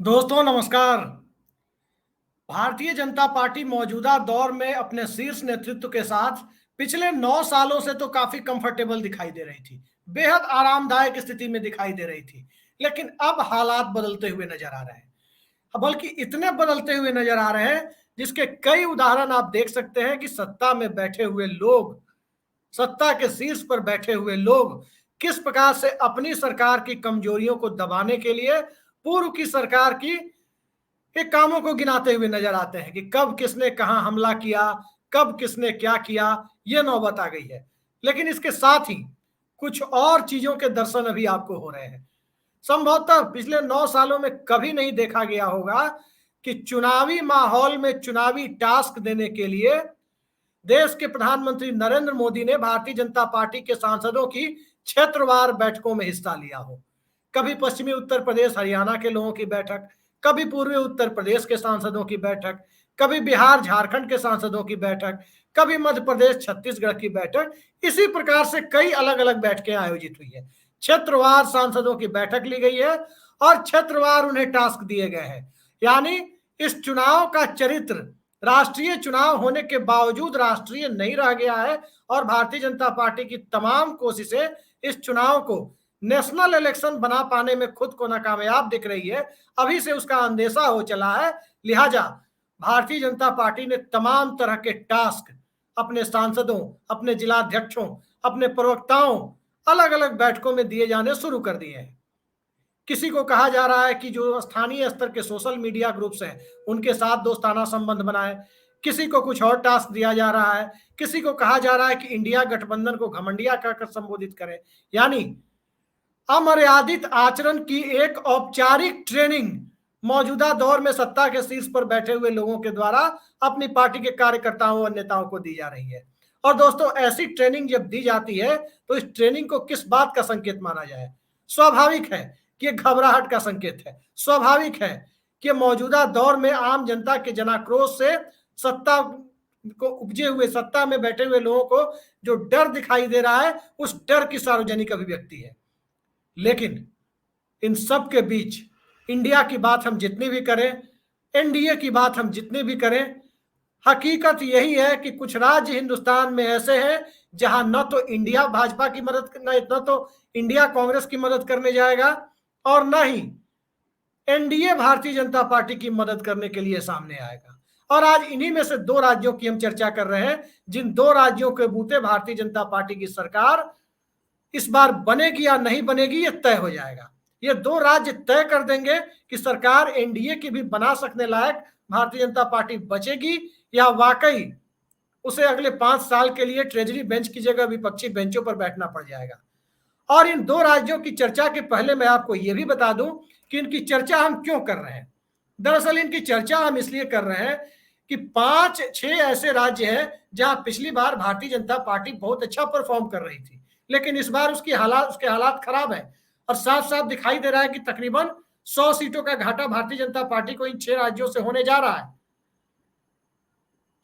दोस्तों नमस्कार। भारतीय जनता पार्टी मौजूदा दौर में अपने शीर्ष नेतृत्व के साथ पिछले 9 सालों से तो काफी कंफर्टेबल दिखाई दे रही थी, बेहद आरामदायक स्थिति में दिखाई दे रही थी। लेकिन अब हालात बदलते हुए नजर आ रहे हैं, बल्कि इतने बदलते हुए नजर आ रहे हैं जिसके कई उदाहरण आप देख सकते हैं कि सत्ता में बैठे हुए लोग, सत्ता के शीर्ष पर बैठे हुए लोग किस प्रकार से अपनी सरकार की कमजोरियों को दबाने के लिए पूर्व की सरकार की के कामों को गिनाते हुए नजर आते हैं कि कब किसने कहां हमला किया, कब किसने क्या किया, यह नौबत आ गई है। लेकिन इसके साथ ही कुछ और चीजों के दर्शन अभी आपको हो रहे हैं। संभवतः पिछले 9 सालों में कभी नहीं देखा गया होगा कि चुनावी माहौल में चुनावी टास्क देने के लिए देश के प्रधानमंत्री नरेंद्र मोदी ने भारतीय जनता पार्टी के सांसदों की क्षेत्रवार बैठकों में हिस्सा लिया हो। कभी पश्चिमी उत्तर प्रदेश हरियाणा के लोगों की बैठक, कभी पूर्वी उत्तर प्रदेश के सांसदों की बैठक, कभी बिहार झारखंड के सांसदों की बैठक, कभी मध्य प्रदेश छत्तीसगढ़ की बैठक। इसी प्रकार से कई अलग अलग बैठकें आयोजित हुई है। क्षेत्रवार सांसदों की बैठक ली गई है और क्षेत्रवार उन्हें टास्क दिए गए हैं। यानी इस चुनाव का चरित्र राष्ट्रीय चुनाव होने के बावजूद राष्ट्रीय नहीं रह गया है और भारतीय जनता पार्टी की तमाम कोशिशें इस चुनाव को नेशनल इलेक्शन बना पाने में खुद को नाकामयाब दिख रही है। अभी से उसका अंदेशा हो चला है। लिहाजा भारतीय जनता पार्टी ने तमाम तरह के टास्क अपने सांसदों, अपने जिलाध्यक्षों, अपने प्रवक्ताओं अलग अलग बैठकों में दिए जाने शुरू कर दिए हैं। किसी को कहा जा रहा है कि जो स्थानीय स्तर के सोशल मीडिया ग्रुप्स हैं उनके साथ दोस्ताना संबंध बनाए, किसी को कुछ और टास्क दिया जा रहा है, किसी को कहा जा रहा है कि इंडिया गठबंधन को घमंडिया कहकर संबोधित करें। यानी अमर्यादित आचरण की एक औपचारिक ट्रेनिंग मौजूदा दौर में सत्ता के शीर्ष पर बैठे हुए लोगों के द्वारा अपनी पार्टी के कार्यकर्ताओं और नेताओं को दी जा रही है। और दोस्तों, ऐसी ट्रेनिंग जब दी जाती है तो इस ट्रेनिंग को किस बात का संकेत माना जाए? स्वाभाविक है कि घबराहट का संकेत है। स्वाभाविक है कि मौजूदा दौर में आम जनता के जनाक्रोश से सत्ता को उपजे हुए, सत्ता में बैठे हुए लोगों को जो डर दिखाई दे रहा है, उस डर की सार्वजनिक अभिव्यक्ति है। लेकिन इन सब के बीच इंडिया की बात हम जितनी भी करें, एनडीए की बात हम जितनी भी करें, हकीकत यही है कि कुछ राज्य हिंदुस्तान में ऐसे हैं जहां न तो इंडिया भाजपा की मदद, न तो इंडिया कांग्रेस की मदद करने जाएगा और न ही एनडीए भारतीय जनता पार्टी की मदद करने के लिए सामने आएगा। और आज इन्हीं में से दो राज्यों की हम चर्चा कर रहे हैं, जिन दो राज्यों के बूते भारतीय जनता पार्टी की सरकार इस बार बनेगी या नहीं बनेगी, यह तय हो जाएगा। ये दो राज्य तय कर देंगे कि सरकार एनडीए की भी बना सकने लायक भारतीय जनता पार्टी बचेगी या वाकई उसे अगले 5 साल के लिए ट्रेजरी बेंच की जगह विपक्षी बेंचों पर बैठना पड़ जाएगा। और इन दो राज्यों की चर्चा के पहले मैं आपको यह भी बता दूं कि इनकी चर्चा हम क्यों कर रहे हैं। दरअसल इनकी चर्चा हम इसलिए कर रहे हैं कि 5-6 ऐसे राज्य हैं जहां पिछली बार भारतीय जनता पार्टी बहुत अच्छा परफॉर्म कर रही थी, लेकिन इस बार उसके हालात खराब है और साफ साफ दिखाई दे रहा है कि तकरीबन 100 सीटों का घाटा भारतीय जनता पार्टी को इन 6 राज्यों से होने जा रहा है।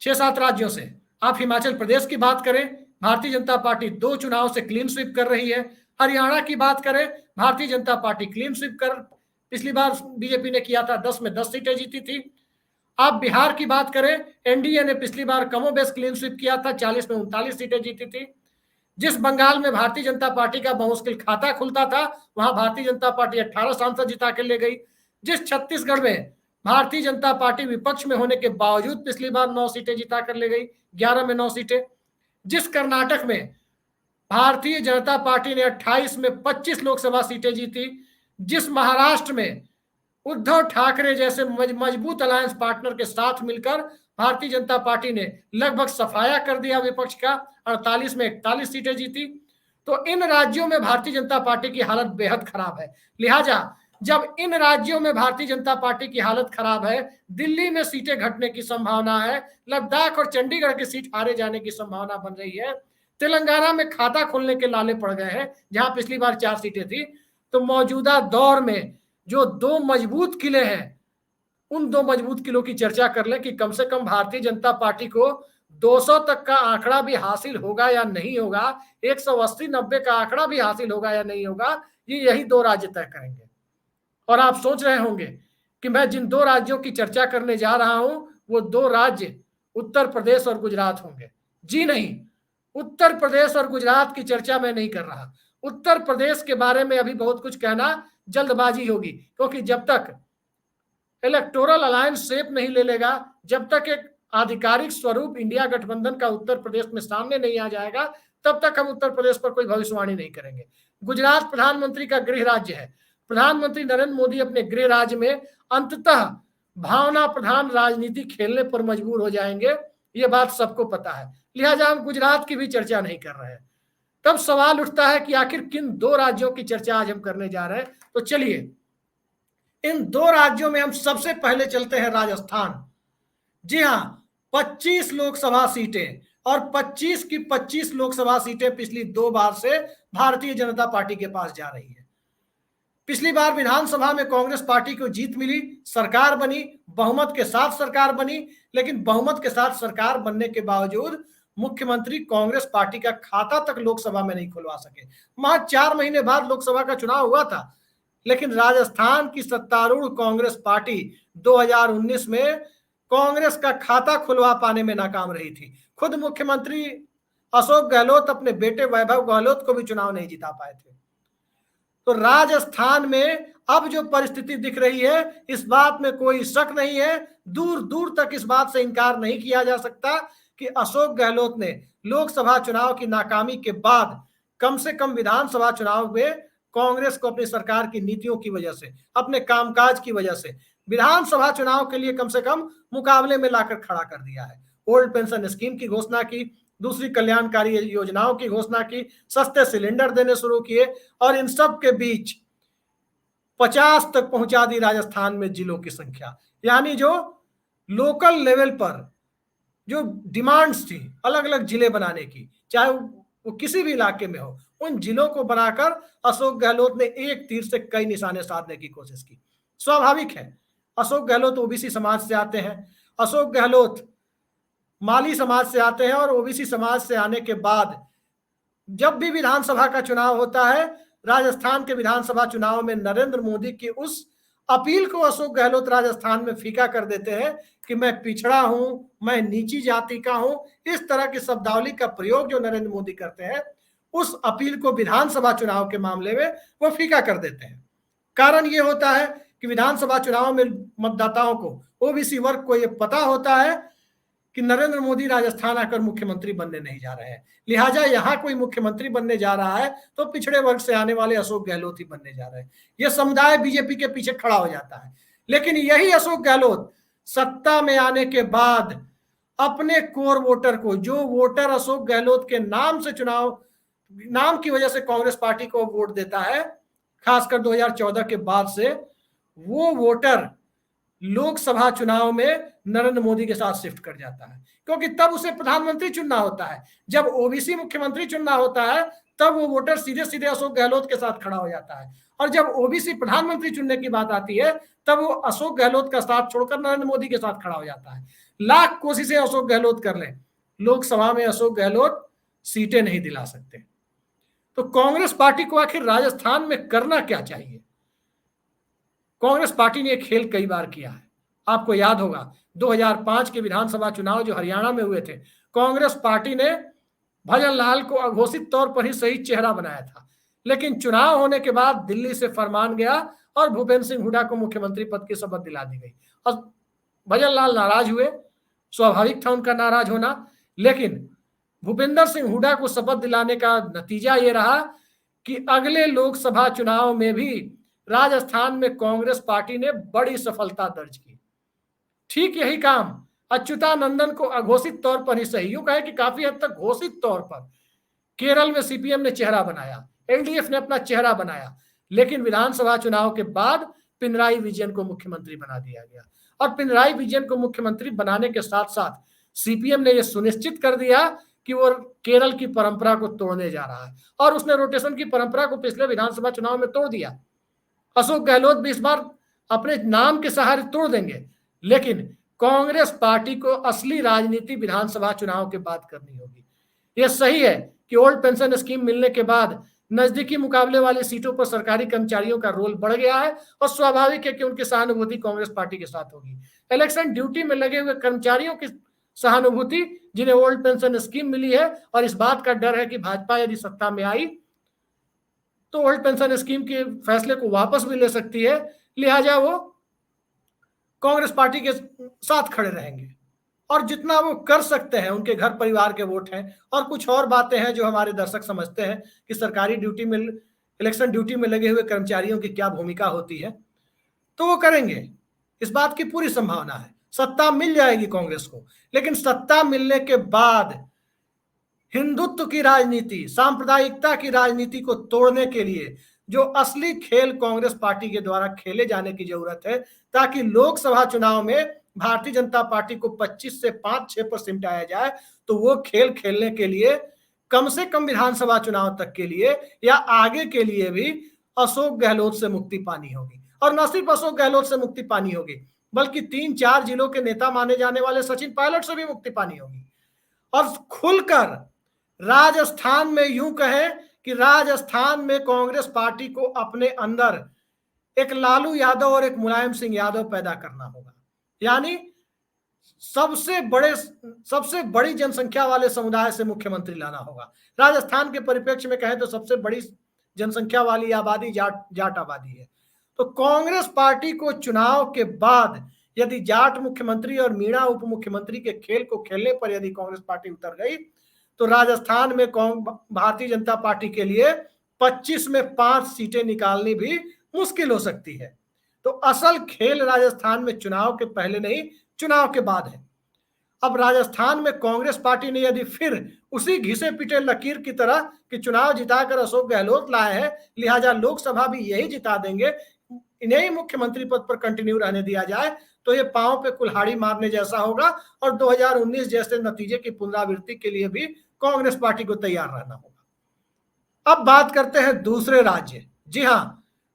6-7 राज्यों से आप हिमाचल प्रदेश की बात करें, भारतीय जनता पार्टी 2 चुनाव से क्लीन स्वीप कर रही है। हरियाणा की बात करें, Bharatiya Janata party clean sweep कर, पिछली बार बीजेपी ने किया था 10 में 10 सीटें जीती थी। आप बिहार की बात करें, एनडीए ने पिछली बार कमोबेश क्लीन स्वीप किया था, 40 में 39 सीटें जीती थी। जिस बंगाल में भारतीय जनता पार्टी का बहुमुश्किल खाता खुलता था, वहां भारतीय जनता पार्टी 18 सांसद जिता के ले गई। जिस छत्तीसगढ़ में भारतीय जनता पार्टी विपक्ष में होने के बावजूद पिछली बार 9 सीटें जिता कर ले गई, 11 में 9 सीटें। जिस कर्नाटक में भारतीय जनता पार्टी ने 28 में 25 लोकसभा सीटें जीती। जिस महाराष्ट्र में उद्धव ठाकरे जैसे मजबूत अलायंस पार्टनर के साथ मिलकर भारतीय जनता पार्टी ने लगभग सफाया कर दिया विपक्ष का, 48 में 41 सीटें जीती। तो इन राज्यों में भारतीय जनता पार्टी की हालत बेहद खराब है। लिहाजा जब इन राज्यों में भारतीय जनता पार्टी की हालत खराब है, दिल्ली में सीटें घटने की संभावना है, लद्दाख और चंडीगढ़ की सीट हारे जाने की संभावना बन रही है, तेलंगाना में खाता खोलने के लाले पड़ गए हैं जहां पिछली बार 4 सीटें थी। तो मौजूदा दौर में जो 2 मजबूत किले हैं, उन 2 मजबूत किलों की चर्चा कर लें कि कम से कम भारतीय जनता पार्टी को 200 तक का आंकड़ा भी हासिल होगा या नहीं होगा, 180-90 का आंकड़ा भी हासिल होगा या नहीं होगा, ये यही 2 राज्य तय करेंगे। और आप सोच रहे होंगे कि मैं जिन दो राज्यों की चर्चा करने जा रहा हूं वो दो राज्य उत्तर प्रदेश और गुजरात होंगे। जी नहीं, उत्तर प्रदेश और गुजरात की चर्चा मैं नहीं कर रहा। उत्तर प्रदेश के बारे में अभी बहुत कुछ कहना जल्दबाजी होगी, क्योंकि जब तक इलेक्टोरल अलायंस शेप नहीं ले लेगा, जब तक एक आधिकारिक स्वरूप इंडिया गठबंधन का उत्तर प्रदेश में सामने नहीं आ जाएगा, तब तक हम उत्तर प्रदेश पर कोई भविष्यवाणी नहीं करेंगे। गुजरात प्रधानमंत्री का गृह राज्य है। प्रधानमंत्री नरेंद्र मोदी अपने गृह राज्य में अंततः भावना प्रधान राजनीति खेलने पर मजबूर हो जाएंगे, ये बात सबको पता है। लिहाजा हम गुजरात की भी चर्चा नहीं कर रहे हैं। तब सवाल उठता है कि आखिर किन दो राज्यों की चर्चा आज हम करने जा रहे हैं। तो चलिए, इन दो राज्यों में हम सबसे पहले चलते हैं राजस्थान। जी हां, 25 लोकसभा सीटें और 25 की 25 लोकसभा सीटें पिछली 2 बार से भारतीय जनता पार्टी के पास जा रही है। पिछली बार विधानसभा में कांग्रेस पार्टी को जीत मिली, सरकार बनी, बहुमत के साथ सरकार बनी, लेकिन बहुमत के साथ सरकार बनने के बावजूद मुख्यमंत्री कांग्रेस पार्टी का खाता तक लोकसभा में नहीं खुलवा सके। महज 4 महीने बाद लोकसभा का चुनाव हुआ था, लेकिन राजस्थान की सत्तारूढ़ कांग्रेस पार्टी 2019 में कांग्रेस का खाता खुलवा पाने में नाकाम रही थी। खुद मुख्यमंत्री अशोक गहलोत अपने बेटे वैभव गहलोत को भी चुनाव नहीं जिता पाए थे। तो राजस्थान में अब जो परिस्थिति दिख रही है, इस बात में कोई शक नहीं है, दूर दूर तक इस बात से इनकार नहीं किया जा सकता कि अशोक गहलोत ने लोकसभा चुनाव की नाकामी के बाद कम से कम विधानसभा चुनाव में कांग्रेस को अपनी सरकार की नीतियों की वजह से, अपने कामकाज की वजह से विधानसभा चुनाव के लिए कम से कम मुकाबले में लाकर खड़ा कर दिया है। ओल्ड पेंशन स्कीम की घोषणा की, दूसरी कल्याणकारी योजनाओं की घोषणा की, सस्ते सिलेंडर देने शुरू किए, और इन सब के बीच 50 तक पहुंचा दी राजस्थान में जिलों की संख्या। यानी जो लोकल लेवल पर जो डिमांड्स थी अलग अलग जिले बनाने की, चाहे वो किसी भी इलाके में हो, उन जिलों को बनाकर अशोक गहलोत ने एक तीर से कई निशाने साधने की कोशिश की। स्वाभाविक है, अशोक गहलोत ओबीसी समाज से आते हैं, अशोक गहलोत माली समाज से आते हैं, और ओबीसी समाज से आने के बाद जब भी विधानसभा का चुनाव होता है, राजस्थान के विधानसभा चुनाव में नरेंद्र मोदी की उस अपील को अशोक गहलोत राजस्थान में फीका कर देते हैं कि मैं पिछड़ा हूं, मैं नीची जाति का हूं। इस तरह की शब्दावली का प्रयोग जो नरेंद्र मोदी करते हैं, उस अपील को विधानसभा चुनाव के मामले में वो फीका कर देते हैं। कारण ये होता है कि विधानसभा चुनाव में मतदाताओं को, ओबीसी वर्ग को ये पता होता है कि नरेंद्र मोदी राजस्थान आकर मुख्यमंत्री बनने नहीं जा रहे हैं, लिहाजा यहां कोई मुख्यमंत्री बनने जा रहा है तो पिछड़े वर्ग से आने वाले अशोक गहलोत ही बनने जा रहे हैं। यह समुदाय बीजेपी के पीछे खड़ा हो जाता है। लेकिन यही अशोक गहलोत सत्ता में आने के बाद अपने कोर वोटर को, जो वोटर अशोक गहलोत के नाम से नाम की वजह से कांग्रेस पार्टी को वोट देता है, खासकर 2014 के बाद से, वो वोटर लोकसभा चुनाव में नरेंद्र मोदी के साथ शिफ्ट कर जाता है, क्योंकि तब उसे प्रधानमंत्री चुनना होता है। जब ओबीसी मुख्यमंत्री चुनना होता है, तब वो वोटर सीधे सीधे अशोक गहलोत के साथ खड़ा हो जाता है, और जब ओबीसी प्रधानमंत्री चुनने की बात आती है, तब वो अशोक गहलोत का साथ छोड़कर नरेंद्र मोदी के साथ खड़ा हो जाता है। लाख कोशिशें अशोक गहलोत कर लें, लोकसभा में अशोक गहलोत सीटें नहीं दिला सकते। तो कांग्रेस पार्टी को आखिर राजस्थान में करना क्या चाहिए? कांग्रेस पार्टी ने एक खेल कई बार किया है। आपको याद होगा 2005 के विधानसभा चुनाव जो हरियाणा में हुए थे, कांग्रेस पार्टी ने भजन लाल को अघोषित तौर पर ही सही चेहरा बनाया था, लेकिन चुनाव होने के बाद दिल्ली से फरमान गया और भूपेंद्र सिंह हुड्डा को मुख्यमंत्री पद की शपथ दिला दी गई। और भजन लाल नाराज हुए, स्वाभाविक था उनका नाराज होना, लेकिन भूपेंद्र सिंह हुड्डा को शपथ दिलाने का नतीजा ये रहा कि अगले लोकसभा चुनाव में भी राजस्थान में कांग्रेस पार्टी ने बड़ी सफलता दर्ज की। ठीक यही काम अच्युतानंदन को अघोषित तौर पर ही सही, यूं कहे कि काफी हद तक घोषित तौर पर केरल में सीपीएम ने चेहरा बनाया, एलडीएफ ने अपना चेहरा बनाया, लेकिन विधानसभा चुनाव के बाद पिनराई विजयन को मुख्यमंत्री बना दिया गया। और पिनराई विजयन को मुख्यमंत्री बनाने के साथ साथ सीपीएम ने यह सुनिश्चित कर दिया कि वो केरल की परंपरा को तोड़ने जा रहा है, और उसने रोटेशन की परंपरा को पिछले विधानसभा चुनाव में तोड़ दिया। अशोक गहलोत भी इस बार अपने नाम के सहारे तोड़ देंगे, लेकिन कांग्रेस पार्टी को असली राजनीति विधानसभा चुनाव के बाद करनी होगी। यह सही है कि ओल्ड पेंशन स्कीम मिलने के बाद नजदीकी मुकाबले वाली सीटों पर सरकारी कर्मचारियों का रोल बढ़ गया है और स्वाभाविक है कि उनकी सहानुभूति कांग्रेस पार्टी के साथ होगी। इलेक्शन ड्यूटी में लगे हुए कर्मचारियों की सहानुभूति, जिन्हें ओल्ड पेंशन स्कीम मिली है और इस बात का डर है कि भाजपा यदि सत्ता में आई तो ओल्ड पेंशन स्कीम के फैसले को वापस भी ले सकती है, लिहाजा वो कांग्रेस पार्टी के साथ खड़े रहेंगे और जितना वो कर सकते हैं, उनके घर परिवार के वोट हैं और कुछ और बातें हैं जो हमारे दर्शक समझते हैं कि सरकारी ड्यूटी में, इलेक्शन ड्यूटी में लगे हुए कर्मचारियों की क्या भूमिका होती है, तो वो करेंगे। इस बात की पूरी संभावना है। सत्ता मिल जाएगी कांग्रेस को, लेकिन सत्ता मिलने के बाद हिंदुत्व की राजनीति, सांप्रदायिकता की राजनीति को तोड़ने के लिए जो असली खेल कांग्रेस पार्टी के द्वारा खेले जाने की जरूरत है, ताकि लोकसभा चुनाव में भारतीय जनता पार्टी को 25 से 5-6 पर सिमटाया जाए, तो वो खेल खेलने के लिए कम से कम विधानसभा चुनाव तक के लिए या आगे के लिए भी अशोक गहलोत से मुक्ति पानी होगी। और न सिर्फ अशोक गहलोत से मुक्ति पानी होगी, बल्कि 3-4 जिलों के नेता माने जाने वाले सचिन पायलट से भी मुक्ति पानी होगी। और खुलकर राजस्थान में, यूं कहें कि राजस्थान में कांग्रेस पार्टी को अपने अंदर एक लालू यादव और एक मुलायम सिंह यादव पैदा करना होगा, यानी सबसे बड़ी जनसंख्या वाले समुदाय से मुख्यमंत्री लाना होगा। राजस्थान के परिप्रेक्ष्य में कहें तो सबसे बड़ी जनसंख्या वाली आबादी जाट आबादी है। तो कांग्रेस पार्टी को चुनाव के बाद यदि जाट मुख्यमंत्री और मीणा उप मुख्यमंत्री के खेल को खेलने पर यदि कांग्रेस पार्टी उतर गई, तो राजस्थान में भारतीय जनता पार्टी के लिए 25 में 5 सीटें निकालनी भी मुश्किल हो सकती है। तो असल खेल राजस्थान में चुनाव के पहले नहीं, चुनाव के बाद है। अब राजस्थान में कांग्रेस पार्टी ने यदि फिर उसी घिसे पिटे लकीर की तरह कि चुनाव जिताकर अशोक गहलोत लाए हैं, लिहाजा लोकसभा भी यही जिता देंगे, इन्हें ही मुख्यमंत्री पद पर कंटिन्यू रहने दिया जाए, तो ये पांव पे कुल्हाड़ी मारने जैसा होगा और 2019 जैसे नतीजे की पुनरावृत्ति के लिए भी कांग्रेस पार्टी को तैयार रहना होगा। अब बात करते हैं दूसरे राज्य। जी हां,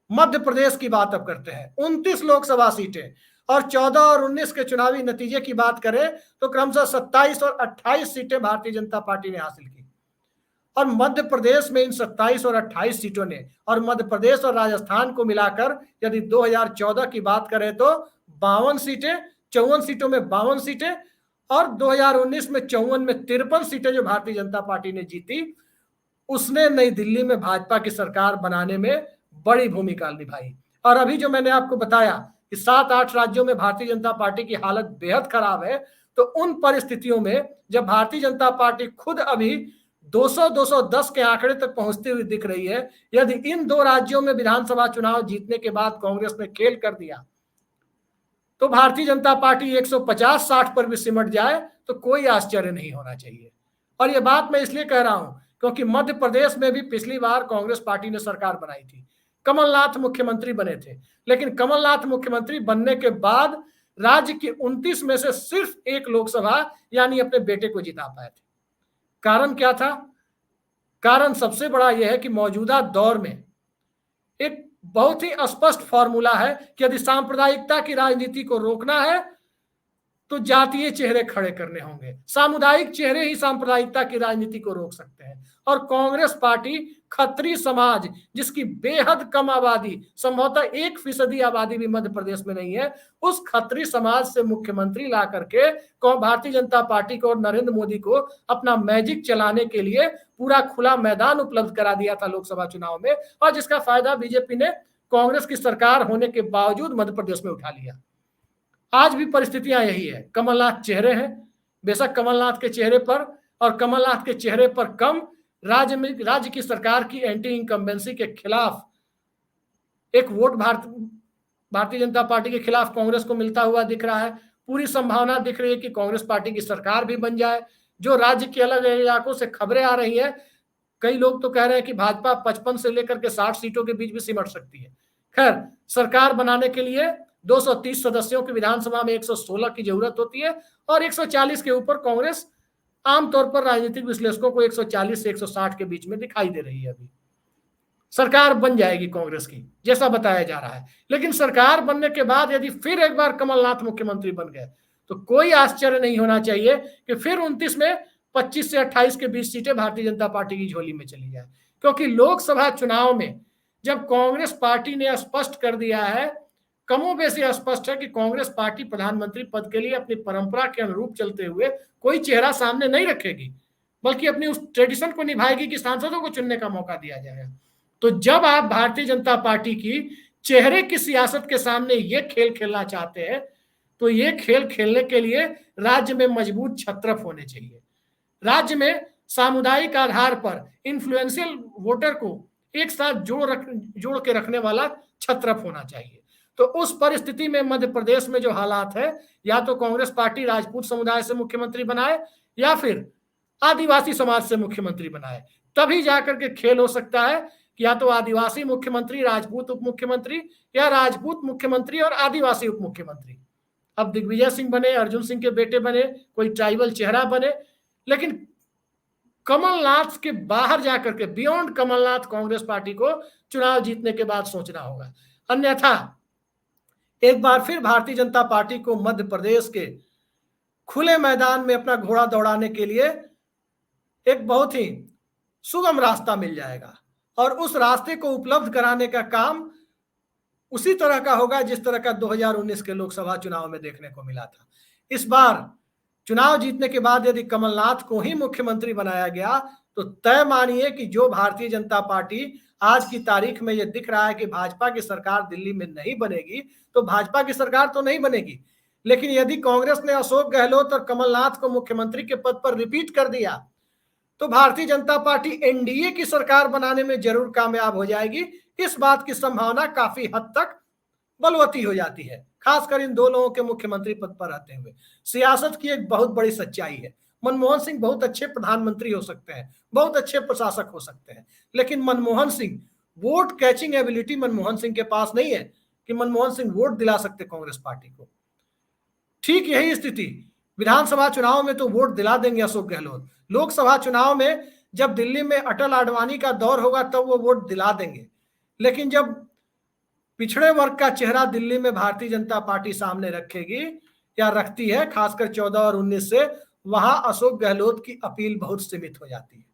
मध्य प्रदेश की बात अब करते हैं। 29 लोकसभा सीटें और 14 और 19 के चुनावी नतीजे की बात करें तो क्रमशः 27 और 28 सीटें भारतीय जनता पार्टी ने हासिल की। और मध्य प्रदेश में इन 27 और 28 सीटों ने, और मध्य प्रदेश और राजस्थान को मिलाकर यदि 2014 की बात करें तो 52 सीटें, 54 सीटों में 52 सीटें और 2019 में 54 में 53 सीटें जो भारतीय जनता पार्टी ने जीती, उसने नई दिल्ली में भाजपा की सरकार बनाने में बड़ी भूमिका निभाई। और अभी जो मैंने आपको बताया कि 7-8 राज्यों में भारतीय जनता पार्टी की हालत बेहद खराब है, तो उन परिस्थितियों में जब भारतीय जनता पार्टी खुद अभी 200-210 के आंकड़े तक पहुंचती हुई दिख रही है, यदि इन 2 राज्यों में विधानसभा चुनाव जीतने के बाद कांग्रेस ने खेल कर दिया तो भारतीय जनता पार्टी 150-60 पर भी सिमट जाए तो कोई आश्चर्य नहीं होना चाहिए। और यह बात मैं इसलिए कह रहा हूं क्योंकि मध्य प्रदेश में भी पिछली बार कांग्रेस पार्टी ने सरकार बनाई थी, कमलनाथ मुख्यमंत्री बने थे, लेकिन कमलनाथ मुख्यमंत्री बनने के बाद राज्य की 29 में से सिर्फ 1 लोकसभा यानी अपने बेटे को जिता पाए थे। कारण क्या था? कारण सबसे बड़ा यह है कि मौजूदा दौर में एक बहुत ही स्पष्ट फॉर्मूला है कि यदि सांप्रदायिकता की राजनीति को रोकना है तो जातीय चेहरे खड़े करने होंगे। सामुदायिक चेहरे ही सांप्रदायिकता की राजनीति को रोक सकते हैं। और कांग्रेस पार्टी खत्री समाज, जिसकी बेहद कम आबादी, संभवतः 1% आबादी भी मध्य प्रदेश में नहीं है, उस खत्री समाज से मुख्यमंत्री ला करके भारतीय जनता पार्टी को और नरेंद्र मोदी को अपना मैजिक चलाने के लिए पूरा खुला मैदान उपलब्ध करा दिया था लोकसभा चुनाव में, और जिसका फायदा बीजेपी ने कांग्रेस की सरकार होने के बावजूद मध्य प्रदेश में उठा लिया। आज भी परिस्थितियां यही है। कमलनाथ चेहरे हैं, बेशक कमलनाथ के चेहरे पर और कमलनाथ के चेहरे पर कम राज्य की सरकार की एंटी इनकम्बेंसी के खिलाफ एक वोट भारतीय जनता पार्टी के खिलाफ कांग्रेस को मिलता हुआ दिख रहा है। पूरी संभावना दिख रही है कि कांग्रेस पार्टी की सरकार भी बन जाए। जो राज्य के अलग इलाकों से खबरें आ रही हैं, कई लोग तो कह रहे हैं कि भाजपा 55 से लेकर के 60 सीटों के बीच भी सिमट सकती है। खैर, सरकार बनाने के लिए 230 सदस्यों की विधानसभा में 116 की जरूरत होती है और 140 के ऊपर कांग्रेस आमतौर पर राजनीतिक विश्लेषकों को 140 से 160 के बीच में दिखाई दे रही है। अभी सरकार बन जाएगी कांग्रेस की, जैसा बताया जा रहा है। लेकिन सरकार बनने के बाद यदि फिर एक बार कमलनाथ मुख्यमंत्री बन गए तो कोई आश्चर्य नहीं होना चाहिए कि फिर 29 में 25 से 28 के बीच सीटें भारतीय जनता पार्टी की झोली में चली जाए। क्योंकि लोकसभा चुनाव में जब कांग्रेस पार्टी ने स्पष्ट कर दिया है, कमोबेश स्पष्ट है कि कांग्रेस पार्टी प्रधानमंत्री पद के लिए अपनी परंपरा के अनुरूप चलते हुए कोई चेहरा सामने नहीं रखेगी, बल्कि अपनी उस ट्रेडिशन को निभाएगी कि सांसदों को चुनने का मौका दिया जाएगा। तो जब आप भारतीय जनता पार्टी की चेहरे की सियासत के सामने ये खेल खेलना चाहते हैं, तो ये खेल खेलने के लिए राज्य में मजबूत छत्रप होने चाहिए। राज्य में सामुदायिक आधार पर इन्फ्लुएंशियल वोटर को एक साथ जोड़ के रखने वाला छत्रप होना चाहिए। तो उस परिस्थिति में मध्य प्रदेश में जो हालात है, या तो कांग्रेस पार्टी राजपूत समुदाय से मुख्यमंत्री बनाए या फिर आदिवासी समाज से मुख्यमंत्री बनाए, तभी जाकर के खेल हो सकता है कि या तो आदिवासी मुख्यमंत्री, राजपूत उप मुख्यमंत्री, या राजपूत मुख्यमंत्री और आदिवासी उप मुख्यमंत्री। अब दिग्विजय सिंह बने, अर्जुन सिंह के बेटे बने, कोई ट्राइबल चेहरा बने, लेकिन कमलनाथ के बाहर जाकर के, बियॉन्ड कमलनाथ, कांग्रेस पार्टी को चुनाव जीतने के बाद सोचना होगा। अन्यथा एक बार फिर भारतीय जनता पार्टी को मध्य प्रदेश के खुले मैदान में अपना घोड़ा दौड़ाने के लिए एक बहुत ही सुगम रास्ता मिल जाएगा, और उस रास्ते को उपलब्ध कराने का काम उसी तरह का होगा जिस तरह का 2019 के लोकसभा चुनाव में देखने को मिला था। इस बार चुनाव जीतने के बाद यदि कमलनाथ को ही मुख्यमंत्री बनाया गया, तो तय मानिए कि जो भारतीय जनता पार्टी आज की तारीख में यह दिख रहा है कि भाजपा की सरकार दिल्ली में नहीं बनेगी, तो भाजपा की सरकार तो नहीं बनेगी, लेकिन यदि कांग्रेस ने अशोक गहलोत और कमलनाथ को मुख्यमंत्री के पद पर रिपीट कर दिया, तो भारतीय जनता पार्टी एनडीए की सरकार बनाने में जरूर कामयाब हो जाएगी। इस बात की संभावना काफी हद तक बलवती हो जाती है, खासकर इन दो लोगों के मुख्यमंत्री पद पर रहते हुए। सियासत की एक बहुत बड़ी सच्चाई है, मनमोहन सिंह बहुत अच्छे प्रधानमंत्री हो सकते हैं, बहुत अच्छे प्रशासक हो सकते हैं, लेकिन Manmohan Singh, vote catching ability Manmohan Singh के पास नहीं है कि मनमोहन सिंह वोट दिला सकते कांग्रेस पार्टी को। ठीक यही स्थिति विधानसभा चुनाव में तो वोट दिला देंगे अशोक गहलोत, लोकसभा चुनाव में जब दिल्ली में अटल आडवाणी का दौर होगा तब वो वोट दिला देंगे, लेकिन जब पिछड़े वर्ग का चेहरा दिल्ली में भारतीय जनता पार्टी सामने रखेगी या रखती है, खासकर 14 और 19 से, वहां अशोक गहलोत की अपील बहुत सीमित हो जाती है।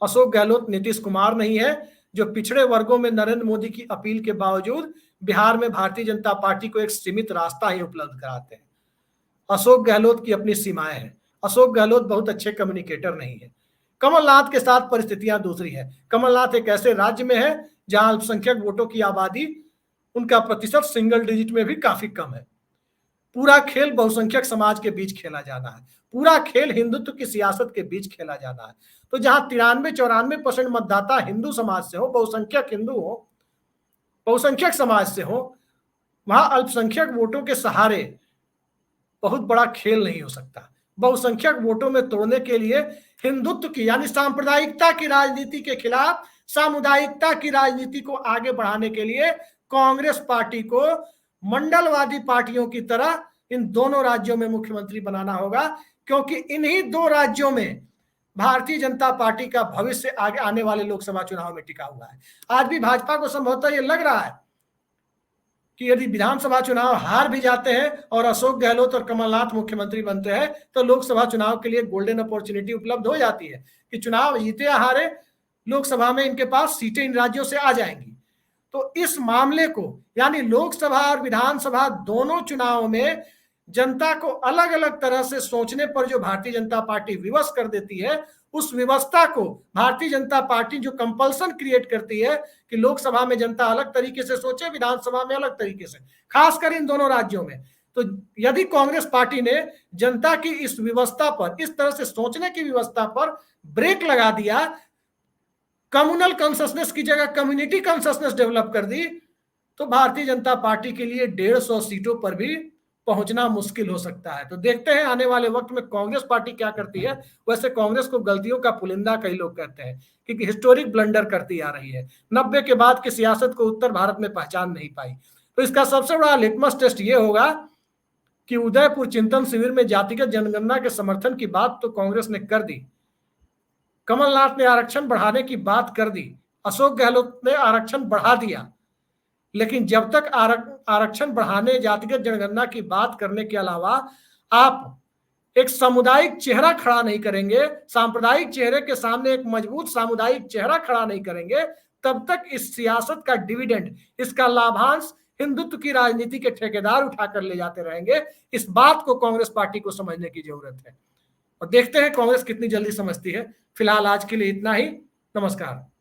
अशोक गहलोत नीतीश कुमार नहीं है जो पिछड़े वर्गों में नरेंद्र मोदी की अपील के बावजूद बिहार में भारतीय जनता पार्टी को एक सीमित रास्ता ही उपलब्ध कराते हैं। अशोक गहलोत की अपनी सीमाएं हैं, अशोक गहलोत बहुत अच्छे कम्युनिकेटर नहीं है। कमलनाथ के साथ परिस्थितियां दूसरी है। कमलनाथ एक ऐसे राज्य में है जहां अल्पसंख्यक वोटों की आबादी, उनका प्रतिशत सिंगल डिजिट में भी काफी कम है। पूरा खेल बहुसंख्यक समाज के बीच खेला जाना है, पूरा खेल हिंदुत्व की सियासत के बीच खेला जाना है। तो जहां 93-94% मतदाता हिंदू समाज से हो, बहुसंख्यक हिंदू हो, बहुसंख्यक समाज से हो, वहां अल्पसंख्यक वोटों के सहारे बहुत बड़ा खेल नहीं हो सकता। बहुसंख्यक वोटों में तोड़ने के लिए हिंदुत्व की, यानी सांप्रदायिकता की राजनीति के खिलाफ सामुदायिकता की राजनीति को आगे बढ़ाने के लिए कांग्रेस पार्टी को मंडलवादी पार्टियों की तरह इन दोनों राज्यों में मुख्यमंत्री बनाना होगा, क्योंकि इन्हीं दो राज्यों में भारतीय जनता पार्टी का भविष्य आगे आने वाले लोकसभा चुनाव में टिका हुआ है। आज भी भाजपा को संभवतः यह लग रहा है कि यदि विधानसभा चुनाव हार भी जाते हैं और अशोक गहलोत और कमलनाथ मुख्यमंत्री बनते हैं, तो लोकसभा चुनाव के लिए गोल्डन अपॉर्चुनिटी उपलब्ध हो जाती है कि चुनाव जीते या हारे, लोकसभा में इनके पास सीटें इन राज्यों से आ जाएंगी। तो इस मामले को, यानी लोकसभा और विधानसभा दोनों चुनाव में जनता को अलग अलग तरह से सोचने पर जो भारतीय जनता पार्टी विवश कर देती है, उस व्यवस्था को भारतीय जनता पार्टी जो कंपल्सन क्रिएट करती है कि लोकसभा में जनता अलग तरीके से सोचे, विधानसभा में अलग तरीके से, खासकर इन दोनों राज्यों में। तो यदि कांग्रेस पार्टी ने जनता की इस व्यवस्था पर, इस तरह से सोचने की व्यवस्था पर ब्रेक लगा दिया, कम्युनल कॉन्शसनेस की जगह कम्युनिटी कॉन्शसनेस डेवलप कर दी, तो भारतीय जनता पार्टी के लिए 150 सीटों पर भी पहुंचना मुश्किल हो सकता है। तो देखते हैं आने वाले वक्त में कांग्रेस पार्टी क्या करती है। वैसे कांग्रेस को गलतियों का पुलिंदा कई लोग कहते हैं, क्योंकि हिस्टोरिक ब्लंडर करती आ रही है। 90 के बाद की सियासत को उत्तर भारत में पहचान नहीं पाई। तो इसका सबसे बड़ा लिटमस टेस्ट ये होगा कि उदयपुर चिंतन शिविर में जातिगत जनगणना के समर्थन की बात तो कांग्रेस ने कर दी, कमलनाथ ने आरक्षण बढ़ाने की बात कर दी, अशोक गहलोत ने आरक्षण बढ़ा दिया, लेकिन जब तक आरक्षण बढ़ाने, जातिगत जनगणना की बात करने के अलावा आप एक सामुदायिक चेहरा खड़ा नहीं करेंगे, सांप्रदायिक चेहरे के सामने एक मजबूत सामुदायिक चेहरा खड़ा नहीं करेंगे, तब तक इस सियासत का डिविडेंड, इसका लाभांश हिंदुत्व की राजनीति के ठेकेदार उठाकर ले जाते रहेंगे। इस बात को कांग्रेस पार्टी को समझने की जरूरत है और देखते हैं कांग्रेस कितनी जल्दी समझती है। फिलहाल आज के लिए इतना ही। नमस्कार।